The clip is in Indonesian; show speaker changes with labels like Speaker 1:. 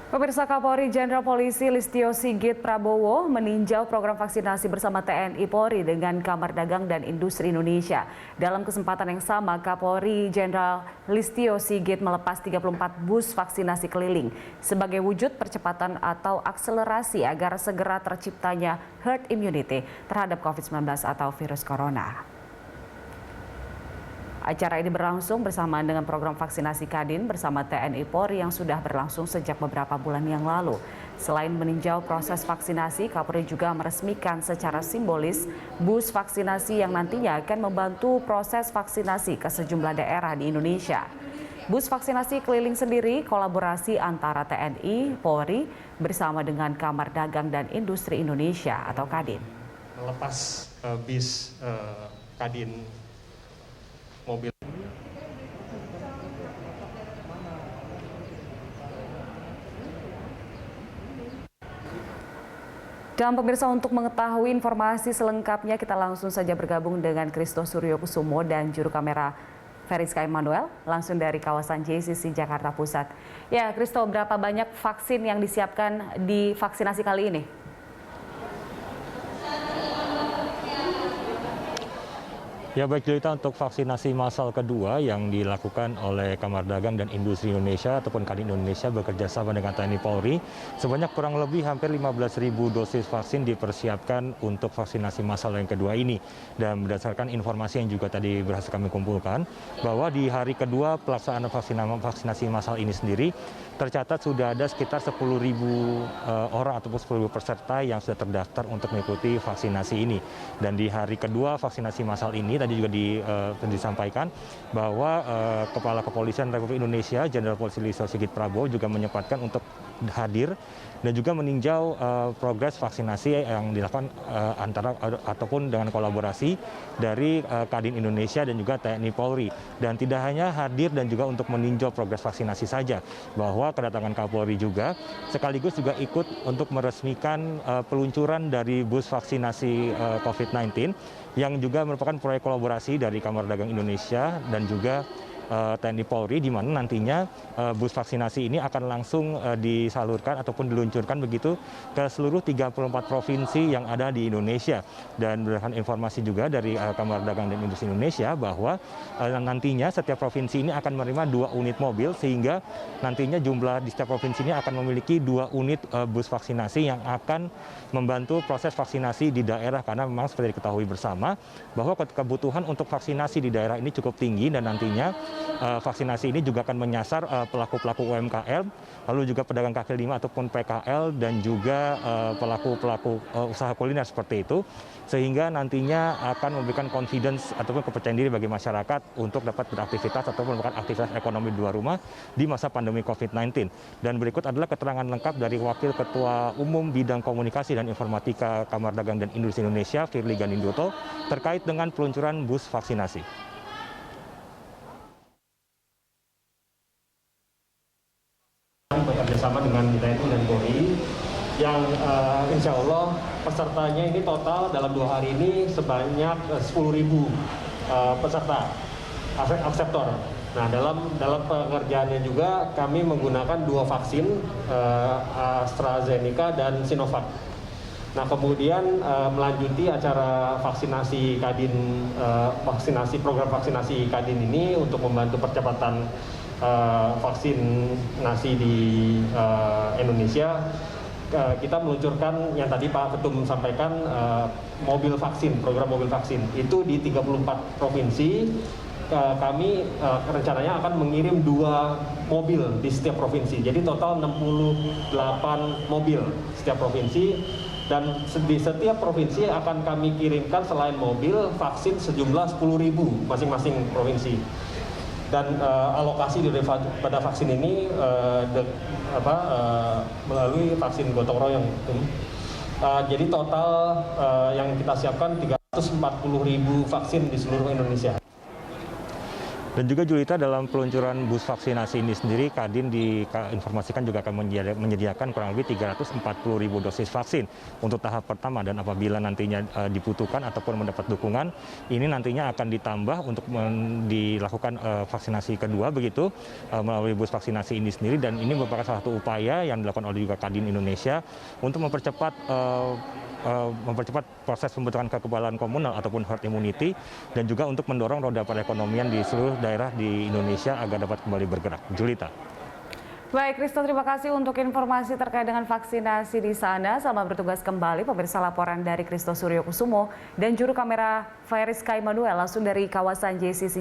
Speaker 1: Pemirsa, Kapolri Jenderal Polisi Listio Sigit Prabowo meninjau program vaksinasi bersama TNI Polri dengan Kamar Dagang dan Industri Indonesia. Dalam kesempatan yang sama, Kapolri Jenderal Listio Sigit melepas 34 bus vaksinasi keliling sebagai wujud percepatan atau akselerasi agar segera terciptanya herd immunity terhadap COVID-19 atau virus corona. Acara ini berlangsung bersamaan dengan program vaksinasi Kadin bersama TNI Polri yang sudah berlangsung sejak beberapa bulan yang lalu. Selain meninjau proses vaksinasi, Kapolri juga meresmikan secara simbolis bus vaksinasi yang nantinya akan membantu proses vaksinasi ke sejumlah daerah di Indonesia. Bus vaksinasi keliling sendiri kolaborasi antara TNI, Polri bersama dengan Kamar Dagang dan Industri Indonesia atau Kadin.
Speaker 2: Melepas bis Kadin mobil.
Speaker 1: Dan pemirsa, untuk mengetahui informasi selengkapnya kita langsung saja bergabung dengan Christo Suryokusumo dan juru kamera Feriska Emmanuel langsung dari kawasan JCC Jakarta Pusat. Ya, Christo, berapa banyak vaksin yang disiapkan di vaksinasi kali ini?
Speaker 3: Ya baik, Jelita, untuk vaksinasi massal kedua yang dilakukan oleh Kamar Dagang dan Industri Indonesia ataupun Kadin Indonesia bekerja sama dengan TNI Polri, sebanyak kurang lebih hampir 15.000 dosis vaksin dipersiapkan untuk vaksinasi massal yang kedua ini. Dan berdasarkan informasi yang juga tadi berhasil kami kumpulkan, bahwa di hari kedua pelaksanaan vaksinasi massal ini sendiri, tercatat sudah ada sekitar 10.000 orang ataupun 10.000 peserta yang sudah terdaftar untuk mengikuti vaksinasi ini. Dan di hari kedua vaksinasi massal ini tadi juga disampaikan bahwa Kepala Kepolisian Republik Indonesia Jenderal Polisi Listio Sigit Prabowo juga menyempatkan untuk hadir dan juga meninjau progres vaksinasi yang dilakukan antara ataupun dengan kolaborasi dari Kadin Indonesia dan juga TNI Polri. Dan tidak hanya hadir dan juga untuk meninjau progres vaksinasi saja, bahwa kedatangan Kapolri juga sekaligus juga ikut untuk meresmikan peluncuran dari bus vaksinasi COVID-19 yang juga merupakan proyek kolaborasi dari Kamar Dagang Indonesia dan juga TNI Polri, di mana nantinya bus vaksinasi ini akan langsung disalurkan ataupun diluncurkan begitu ke seluruh 34 provinsi yang ada di Indonesia. Dan berdasarkan informasi juga dari Kamar Dagang dan Industri Indonesia bahwa nantinya setiap provinsi ini akan menerima 2 unit mobil, sehingga nantinya jumlah di setiap provinsi ini akan memiliki 2 unit bus vaksinasi yang akan membantu proses vaksinasi di daerah, karena memang seperti diketahui bersama bahwa kebutuhan untuk vaksinasi di daerah ini cukup tinggi, dan nantinya vaksinasi ini juga akan menyasar pelaku-pelaku UMKM, lalu juga pedagang kaki lima ataupun PKL, dan juga pelaku-pelaku usaha kuliner seperti itu, sehingga nantinya akan memberikan confidence ataupun kepercayaan diri bagi masyarakat untuk dapat beraktivitas ataupun melakukan aktivitas ekonomi di luar rumah di masa pandemi COVID-19. Dan berikut adalah keterangan lengkap dari Wakil Ketua Umum Bidang Komunikasi dan Informatika Kamar Dagang dan Industri Indonesia, Firly Ganinduto, terkait dengan peluncuran bus vaksinasi.
Speaker 2: Bekerjasama dengan TNI dan Polri yang insya Allah pesertanya ini total dalam 2 hari ini sebanyak 10.000 peserta akseptor. Nah, dalam pengerjaannya juga kami menggunakan 2 vaksin AstraZeneca dan Sinovac. Nah, kemudian melanjuti acara vaksinasi Kadin, program vaksinasi Kadin ini untuk membantu percepatan vaksinasi di Indonesia. Kita meluncurkan yang tadi Pak Ketum sampaikan, mobil vaksin, program mobil vaksin itu di 34 provinsi. Kami rencananya akan mengirim 2 mobil di setiap provinsi, jadi total 68 mobil setiap provinsi. Dan di setiap provinsi akan kami kirimkan selain mobil, vaksin sejumlah 10.000 masing-masing provinsi. Dan alokasi pada vaksin ini melalui vaksin gotong royong. Jadi total yang kita siapkan 340.000 vaksin di seluruh Indonesia.
Speaker 3: Dan juga Julita, dalam peluncuran bus vaksinasi ini sendiri, Kadin diinformasikan juga akan menyediakan kurang lebih 340.000 dosis vaksin untuk tahap pertama, dan apabila nantinya dibutuhkan ataupun mendapat dukungan, ini nantinya akan ditambah untuk dilakukan vaksinasi kedua begitu melalui bus vaksinasi ini sendiri. Dan ini merupakan salah satu upaya yang dilakukan oleh juga Kadin Indonesia untuk mempercepat proses pembentukan kekebalan komunal ataupun herd immunity, dan juga untuk mendorong roda perekonomian di seluruh daerah di Indonesia agar dapat kembali bergerak. Julita.
Speaker 1: Baik, Risto, terima kasih untuk informasi terkait dengan vaksinasi di sana. Selamat bertugas kembali. Pemirsa, laporan dari Christo Suryokusumo dan juru kamera Fairis Kaimanuel langsung dari kawasan JCC